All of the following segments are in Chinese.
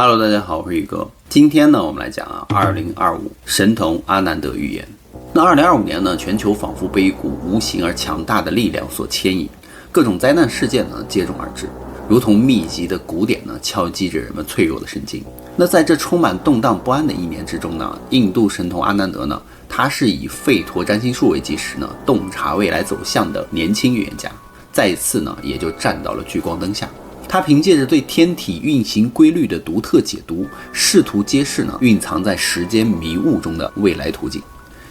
Hello， 大家好，我是宇哥。今天呢，我们来讲2025神童阿南德预言。那2025年呢，全球仿佛被一股无形而强大的力量所牵引，各种灾难事件呢接踵而至，如同密集的鼓点呢敲击着人们脆弱的神经。那在这充满动荡不安的一年之中呢，印度神童阿南德呢，他是以吠陀占星术为基石呢，洞察未来走向的年轻预言家，再一次呢也就站到了聚光灯下。他凭借着对天体运行规律的独特解读，试图揭示呢蕴藏在时间迷雾中的未来图景。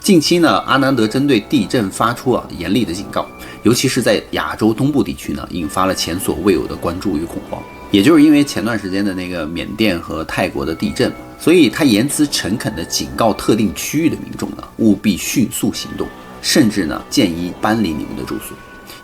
近期呢，阿南德针对地震发出严厉的警告，尤其是在亚洲东部地区呢，引发了前所未有的关注与恐慌。也就是因为前段时间的那个缅甸和泰国的地震，所以他言辞诚恳地警告特定区域的民众呢，务必迅速行动，甚至呢建议搬离你们的住所。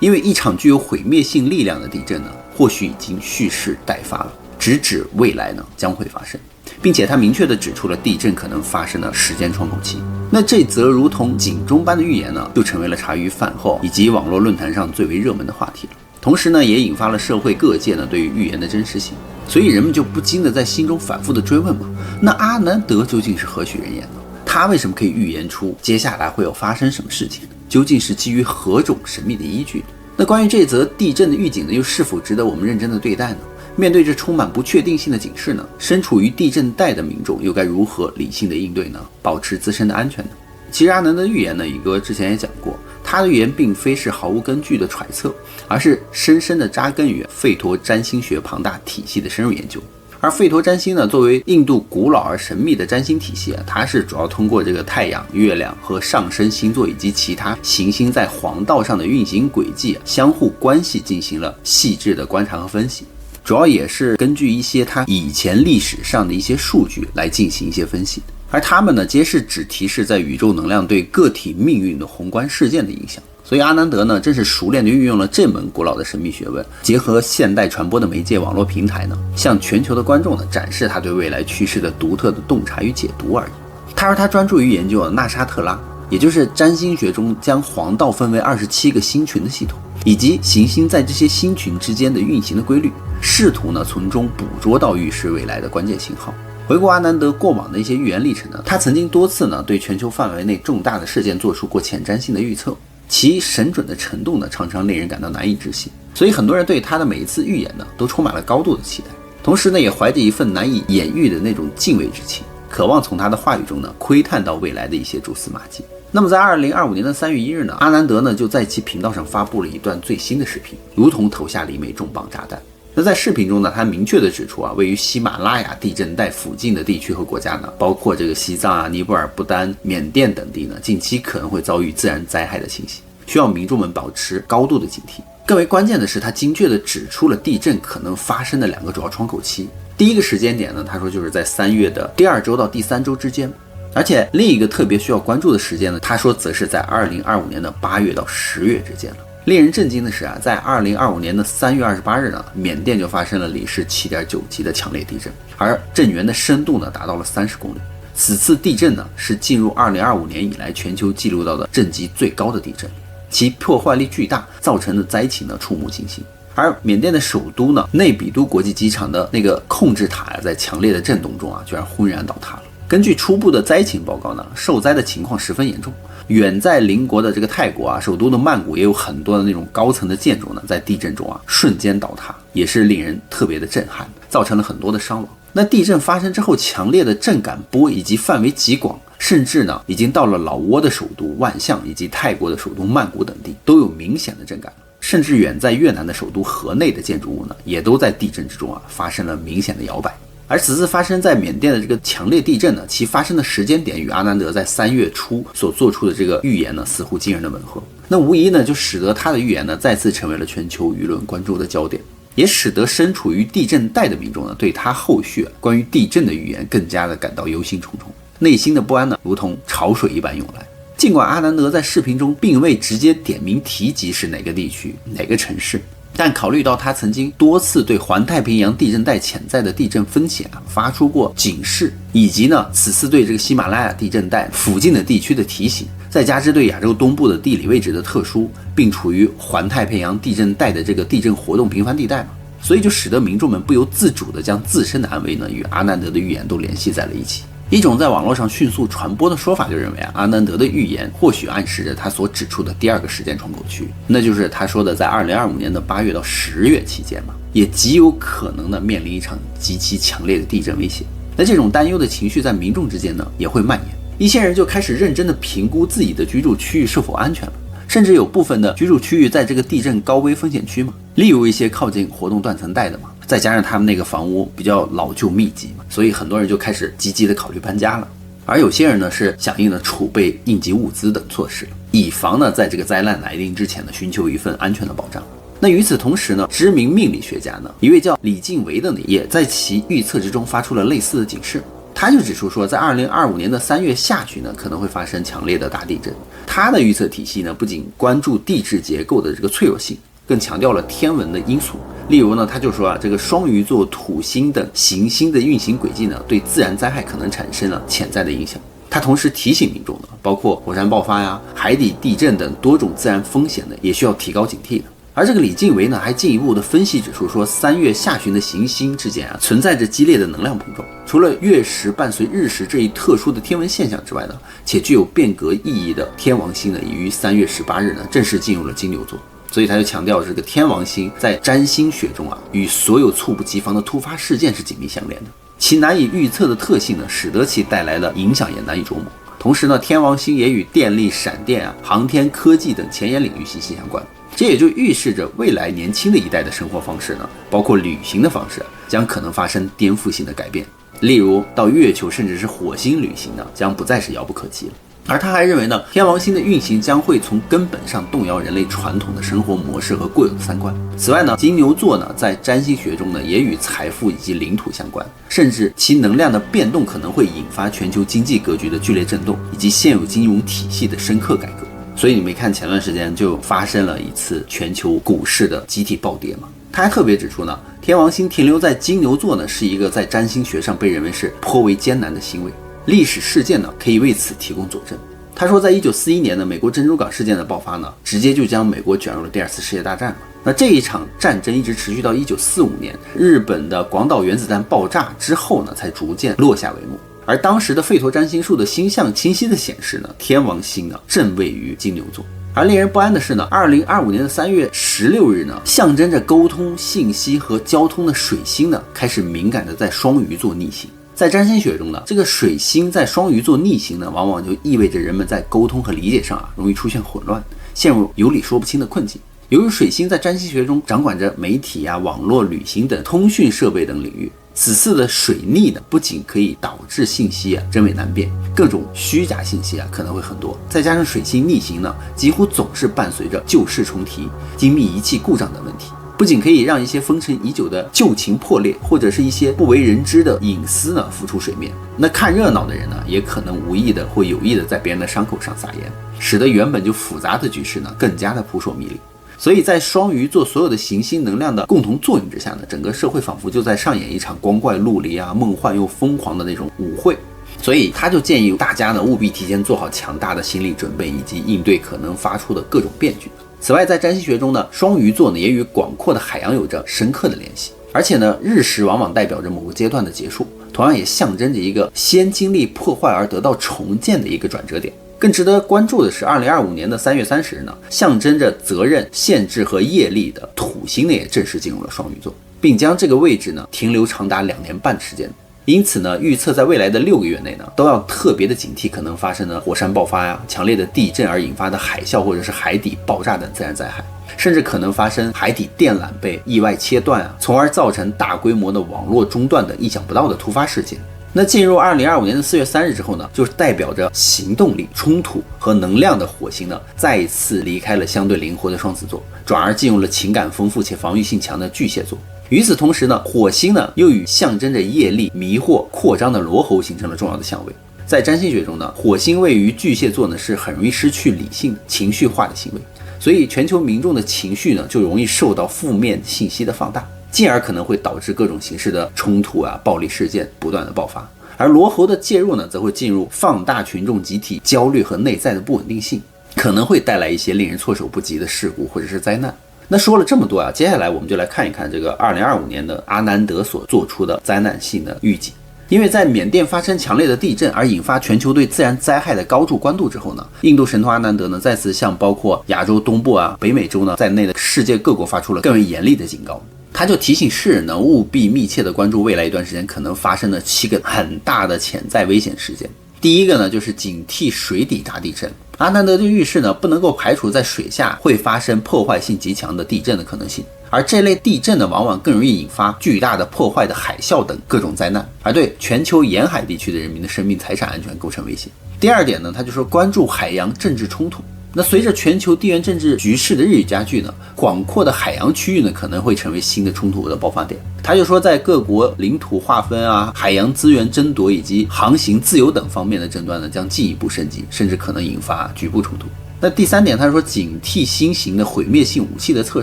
因为一场具有毁灭性力量的地震呢，或许已经蓄势待发了，直指未来呢将会发生，并且他明确地指出了地震可能发生的时间窗口期。那这则如同警钟般的预言呢，就成为了茶余饭后以及网络论坛上最为热门的话题了。同时呢，也引发了社会各界呢对于预言的真实性，所以人们就不禁地在心中反复地追问嘛，那阿南德究竟是何许人也呢？他为什么可以预言出接下来会有发生什么事情呢？究竟是基于何种神秘的依据呢？那关于这则地震的预警呢，又是否值得我们认真的对待呢？面对这充满不确定性的警示呢，身处于地震带的民众又该如何理性的应对呢？保持自身的安全呢？其实阿南德的预言呢，宇哥之前也讲过，他的预言并非是毫无根据的揣测，而是深深的扎根于吠陀占星学庞大体系的深入研究。而吠陀占星呢，作为印度古老而神秘的占星体系它是主要通过这个太阳、月亮和上升星座以及其他行星在黄道上的运行轨迹相互关系进行了细致的观察和分析，主要也是根据一些它以前历史上的一些数据来进行一些分析，而它们呢，皆是只提示在宇宙能量对个体命运的宏观事件的影响。所以阿南德呢，正是熟练地运用了这门古老的神秘学问，结合现代传播的媒介网络平台呢，向全球的观众呢展示他对未来趋势的独特的洞察与解读而已。他专注于研究纳沙特拉，也就是占星学中将黄道分为27个星群的系统，以及行星在这些星群之间的运行的规律，试图呢从中捕捉到预示未来的关键信号。回顾阿南德过往的一些预言历程呢，他曾经多次呢对全球范围内重大的事件做出过前瞻性的预测，其神准的程度呢，常常令人感到难以置信，所以很多人对他的每一次预言呢，都充满了高度的期待，同时呢，也怀着一份难以言喻的那种敬畏之情，渴望从他的话语中呢，窥探到未来的一些蛛丝马迹。那么在2025年的3月1日呢，阿南德呢就在其频道上发布了一段最新的视频，如同投下了一枚重磅炸弹。那在视频中呢，他明确地指出位于喜马拉雅地震带附近的地区和国家呢，包括这个西藏尼泊尔、不丹、缅甸等地呢，近期可能会遭遇自然灾害的侵袭，需要民众们保持高度的警惕。更为关键的是，他精确地指出了地震可能发生的2个主要窗口期。第一个时间点呢，他说就是在3月的第2周到第3周之间，而且另一个特别需要关注的时间呢，他说则是在2025年的8月到10月之间了。令人震惊的是在2025年的3月28日呢，缅甸就发生了里氏7.9级的强烈地震，而震源的深度呢达到了30公里。此次地震呢是进入2025年以来全球记录到的震级最高的地震，其破坏力巨大，造成的灾情呢触目惊心。而缅甸的首都呢内比都国际机场的那个控制塔在强烈的震动中居然轰然倒塌了。根据初步的灾情报告呢，受灾的情况十分严重。远在邻国的这个泰国首都的曼谷也有很多的那种高层的建筑呢，在地震中瞬间倒塌，也是令人特别的震撼，造成了很多的伤亡。那地震发生之后，强烈的震感波以及范围极广，甚至呢已经到了老挝的首都万象以及泰国的首都曼谷等地，都有明显的震感。甚至远在越南的首都河内的建筑物呢，也都在地震之中发生了明显的摇摆。而此次发生在缅甸的这个强烈地震呢，其发生的时间点与阿南德在3月初所做出的这个预言呢，似乎惊人的吻合。那无疑呢，就使得他的预言呢，再次成为了全球舆论关注的焦点，也使得身处于地震带的民众呢，对他后续关于地震的预言更加的感到忧心忡忡，内心的不安呢，如同潮水一般涌来。尽管阿南德在视频中并未直接点名提及是哪个地区、哪个城市，但考虑到他曾经多次对环太平洋地震带潜在的地震风险发出过警示，以及呢此次对这个喜马拉雅地震带附近的地区的提醒，再加之对亚洲东部的地理位置的特殊，并处于环太平洋地震带的这个地震活动频繁地带所以就使得民众们不由自主地将自身的安危呢与阿南德的预言都联系在了一起。一种在网络上迅速传播的说法就认为阿南德的预言或许暗示着他所指出的第二个时间窗口区，那就是他说的在2025年的8月到10月期间嘛，也极有可能的面临一场极其强烈的地震威胁。那这种担忧的情绪在民众之间呢也会蔓延，一些人就开始认真的评估自己的居住区域是否安全了，甚至有部分的居住区域在这个地震高危风险区嘛，例如一些靠近活动断层带的嘛，再加上他们那个房屋比较老旧密集嘛，所以很多人就开始积极的考虑搬家了。而有些人呢是响应了储备应急物资等措施，以防呢在这个灾难来临之前呢寻求一份安全的保障。那与此同时呢，知名命理学家呢一位叫李敬维的呢也在其预测之中发出了类似的警示。他就指出说，在2025年的3月下旬呢可能会发生强烈的大地震。他的预测体系呢不仅关注地质结构的这个脆弱性，更强调了天文的因素。例如呢，他就说这个双鱼座、土星等行星的运行轨迹呢对自然灾害可能产生了潜在的影响。他同时提醒民众呢，包括火山爆发呀、海底地震等多种自然风险呢也需要提高警惕的。而这个李敬维呢还进一步的分析指出说，3月下旬的行星之间存在着激烈的能量碰撞，除了月食伴随日食这一特殊的天文现象之外呢，且具有变革意义的天王星呢已于3月18日呢正式进入了金牛座。所以他就强调这个天王星在占星学中与所有猝不及防的突发事件是紧密相连的，其难以预测的特性呢使得其带来的影响也难以琢磨。同时呢，天王星也与电力、闪电航天科技等前沿领域息息相关。这也就预示着未来年轻的一代的生活方式呢，包括旅行的方式将可能发生颠覆性的改变。例如到月球甚至是火星旅行呢，将不再是遥不可及了。而他还认为呢，天王星的运行将会从根本上动摇人类传统的生活模式和固有的三观。此外呢，金牛座呢在占星学中呢也与财富以及领土相关，甚至其能量的变动可能会引发全球经济格局的剧烈震动，以及现有金融体系的深刻改革。所以你没看前段时间就发生了一次全球股市的集体暴跌吗？他还特别指出呢，天王星停留在金牛座呢是一个在占星学上被认为是颇为艰难的行为，历史事件呢可以为此提供佐证。他说在1941年呢，美国珍珠港事件的爆发呢直接就将美国卷入了第二次世界大战嘛。那这一场战争一直持续到1945年日本的广岛原子弹爆炸之后呢才逐渐落下帷幕。而当时的吠陀占星术的星象清晰的显示呢，天王星呢正位于金牛座。而令人不安的是呢，2025年的3月16日呢，象征着沟通、信息和交通的水星呢，开始敏感的在双鱼座逆行。在占星学中呢，这个水星在双鱼座逆行呢，往往就意味着人们在沟通和理解上容易出现混乱，陷入有理说不清的困境。由于水星在占星学中掌管着媒体网络、旅行等通讯设备等领域，此次的水逆呢，不仅可以导致信息真伪难辨，各种虚假信息可能会很多。再加上水星逆行呢，几乎总是伴随着旧事重提、精密仪器故障等问题，不仅可以让一些封尘已久的旧情破裂，或者是一些不为人知的隐私呢浮出水面。那看热闹的人呢，也可能无意的或有意的在别人的伤口上撒盐，使得原本就复杂的局势呢更加的扑朔迷离。所以在双鱼座所有的行星能量的共同作用之下呢，整个社会仿佛就在上演一场光怪陆离梦幻又疯狂的那种舞会。所以他就建议大家呢务必提前做好强大的心理准备，以及应对可能发出的各种变局。此外，在占星学中呢，双鱼座呢也与广阔的海洋有着深刻的联系，而且呢，日食往往代表着某个阶段的结束，同样也象征着一个先经历破坏而得到重建的一个转折点。更值得关注的是，2025年的3月30日呢，象征着责任、限制和业力的土星呢也正式进入了双鱼座，并将这个位置呢停留长达2年半的时间。因此呢，预测在未来的6个月内呢，都要特别的警惕可能发生的火山爆发强烈的地震而引发的海啸或者是海底爆炸等自然灾害，甚至可能发生海底电缆被意外切断从而造成大规模的网络中断等意想不到的突发事件。那进入2025年的4月3日之后呢，就是代表着行动力、冲突和能量的火星呢，再一次离开了相对灵活的双子座，转而进入了情感丰富且防御性强的巨蟹座。与此同时呢，火星呢又与象征着业力、迷惑、扩张的罗喉形成了重要的相位。在占星学中呢，火星位于巨蟹座呢是很容易失去理性、情绪化的行为，所以全球民众的情绪呢就容易受到负面信息的放大，进而可能会导致各种形式的冲突暴力事件不断的爆发。而罗喉的介入呢，则会进入放大群众集体焦虑和内在的不稳定性，可能会带来一些令人措手不及的事故或者是灾难。那说了这么多啊，接下来我们就来看一看这个2025年的阿南德所做出的灾难性的预警。因为在缅甸发生强烈的地震而引发全球对自然灾害的高度关注之后呢，印度神童阿南德呢再次向包括亚洲东部啊、北美洲呢在内的世界各国发出了更为严厉的警告。他就提醒世人呢，务必密切的关注未来一段时间可能发生的7个很大的潜在危险事件。第一个呢，就是警惕水底大地震。阿南德就预示呢，不能够排除在水下会发生破坏性极强的地震的可能性，而这类地震呢，往往更容易引发巨大的破坏的海啸等各种灾难，而对全球沿海地区的人民的生命财产安全构成威胁。第二点呢，他就说关注海洋政治冲突。那随着全球地缘政治局势的日益加剧呢，广阔的海洋区域呢可能会成为新的冲突的爆发点。他就说，在各国领土划分啊、海洋资源争夺以及航行自由等方面的争端呢，将进一步升级，甚至可能引发局部冲突。那第三点，他说警惕新型的毁灭性武器的测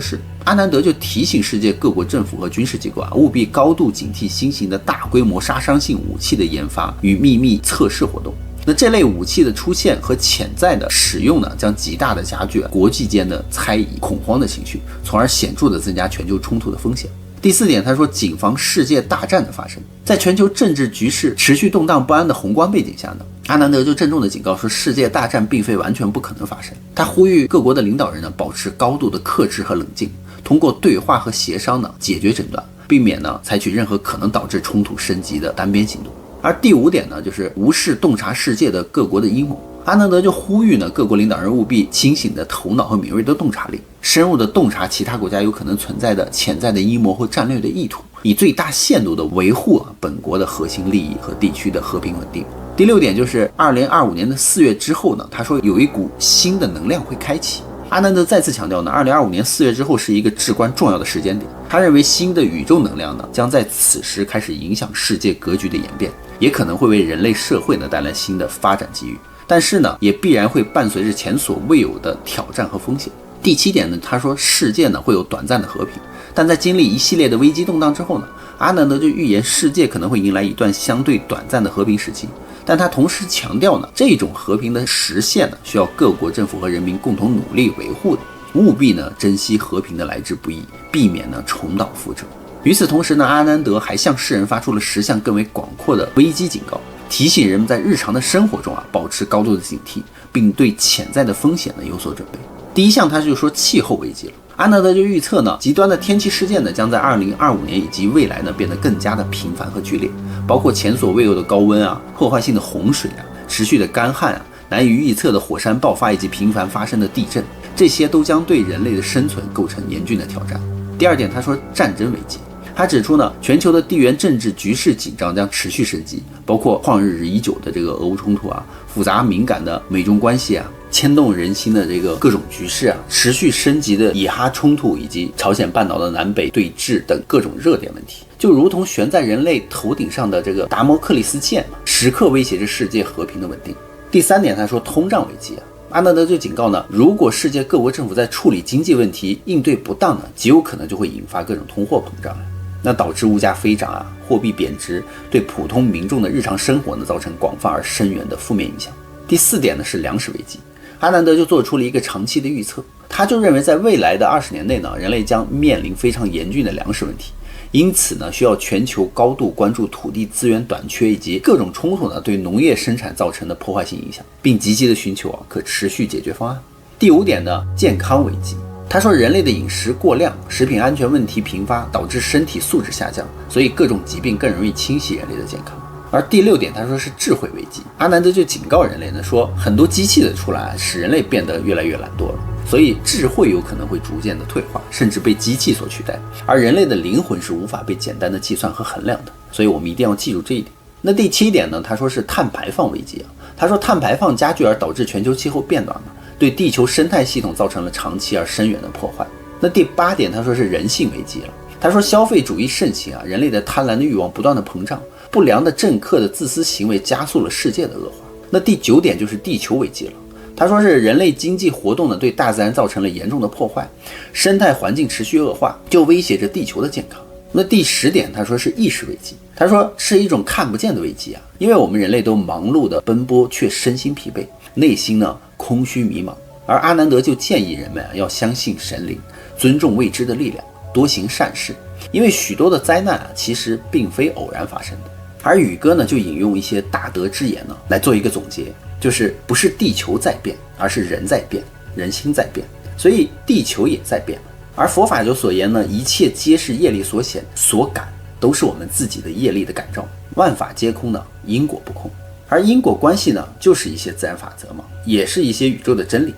试。阿南德就提醒世界各国政府和军事机构啊，务必高度警惕新型的大规模杀伤性武器的研发与秘密测试活动。那这类武器的出现和潜在的使用呢，将极大的加剧国际间的猜疑、恐慌的情绪，从而显著的增加全球冲突的风险。第四点，他说谨防世界大战的发生。在全球政治局势持续动荡不安的宏观背景下呢，阿南德就郑重的警告说，世界大战并非完全不可能发生。他呼吁各国的领导人呢，保持高度的克制和冷静，通过对话和协商呢，解决争端，避免呢采取任何可能导致冲突升级的单边行动。而第五点呢，就是无视洞察世界的各国的阴谋。阿南德就呼吁呢，各国领导人务必清醒的头脑和敏锐的洞察力，深入的洞察其他国家有可能存在的潜在的阴谋或战略的意图，以最大限度的维护本国的核心利益和地区的和平稳定。第六点就是2025年的4月之后呢，他说有一股新的能量会开启。阿南德再次强调呢，2025年4月之后是一个至关重要的时间点。他认为新的宇宙能量呢，将在此时开始影响世界格局的演变，也可能会为人类社会呢带来新的发展机遇。但是呢，也必然会伴随着前所未有的挑战和风险。第7点呢，他说世界呢会有短暂的和平，但在经历一系列的危机动荡之后呢，阿南德就预言世界可能会迎来一段相对短暂的和平时期。但他同时强调呢，这种和平的实现呢，需要各国政府和人民共同努力维护的，务必呢珍惜和平的来之不易，避免呢重蹈覆辙。与此同时呢，阿南德还向世人发出了10项更为广阔的危机警告，提醒人们在日常的生活中保持高度的警惕，并对潜在的风险呢有所准备。第一项，他就说气候危机了。阿南德就预测呢，极端的天气事件呢，将在2025年以及未来呢变得更加的频繁和剧烈，包括前所未有的高温啊、破坏性的洪水啊、持续的干旱啊、难以预测的火山爆发以及频繁发生的地震，这些都将对人类的生存构成严峻的挑战。第二点，他说战争危机。他指出呢，全球的地缘政治局势紧张将持续升级，包括旷日已久的这个俄乌冲突啊，复杂敏感的美中关系啊，牵动人心的这个各种局势啊，持续升级的以哈冲突以及朝鲜半岛的南北对峙等各种热点问题，就如同悬在人类头顶上的这个达摩克里斯剑，时刻威胁着世界和平的稳定。第三点，他说通胀危机啊。阿南德就警告呢，如果世界各国政府在处理经济问题应对不当呢，极有可能就会引发各种通货膨胀，那导致物价飞涨啊，货币贬值，对普通民众的日常生活呢造成广泛而深远的负面影响。第四点呢是粮食危机。阿南德就做出了一个长期的预测，他就认为在未来的20年内呢，人类将面临非常严峻的粮食问题，因此呢，需要全球高度关注土地资源短缺以及各种冲突呢对农业生产造成的破坏性影响，并积极的寻求可持续解决方案。第5点呢，健康危机。他说人类的饮食过量，食品安全问题频发，导致身体素质下降，所以各种疾病更容易侵袭人类的健康。而第6点，他说是智慧危机。阿南德就警告人类呢，说很多机器的出来使人类变得越来越懒惰了，所以智慧有可能会逐渐的退化，甚至被机器所取代，而人类的灵魂是无法被简单的计算和衡量的，所以我们一定要记住这一点。那第7点呢，他说是碳排放危机啊。他说碳排放加剧而导致全球气候变暖嘛，对地球生态系统造成了长期而深远的破坏。那第8点，他说是人性危机了。他说消费主义盛行啊，人类的贪婪的欲望不断的膨胀，不良的政客的自私行为加速了世界的恶化。那第9点就是地球危机了。他说是人类经济活动呢对大自然造成了严重的破坏，生态环境持续恶化，就威胁着地球的健康。那第10点，他说是意识危机。他说是一种看不见的危机啊，因为我们人类都忙碌的奔波，却身心疲惫，内心呢空虚迷茫。而阿南德就建议人们要相信神灵，尊重未知的力量，多行善事，因为许多的灾难其实并非偶然发生的。而宇哥呢就引用一些大德之言来做一个总结，就是不是地球在变，而是人在变，人心在变，所以地球也在变。而佛法有所言呢，一切皆是业力所显所感，都是我们自己的业力的感召，万法皆空呢，因果不空。而因果关系呢，就是一些自然法则嘛，也是一些宇宙的真理。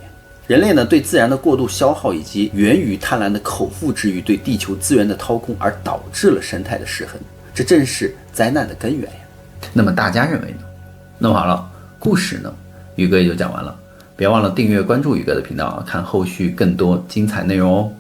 人类呢对自然的过度消耗，以及源于贪婪的口腹之欲对地球资源的掏空，而导致了生态的失衡，这正是灾难的根源呀。那么大家认为呢？那么好了，故事呢，宇哥也就讲完了。别忘了订阅关注宇哥的频道，看后续更多精彩内容哦。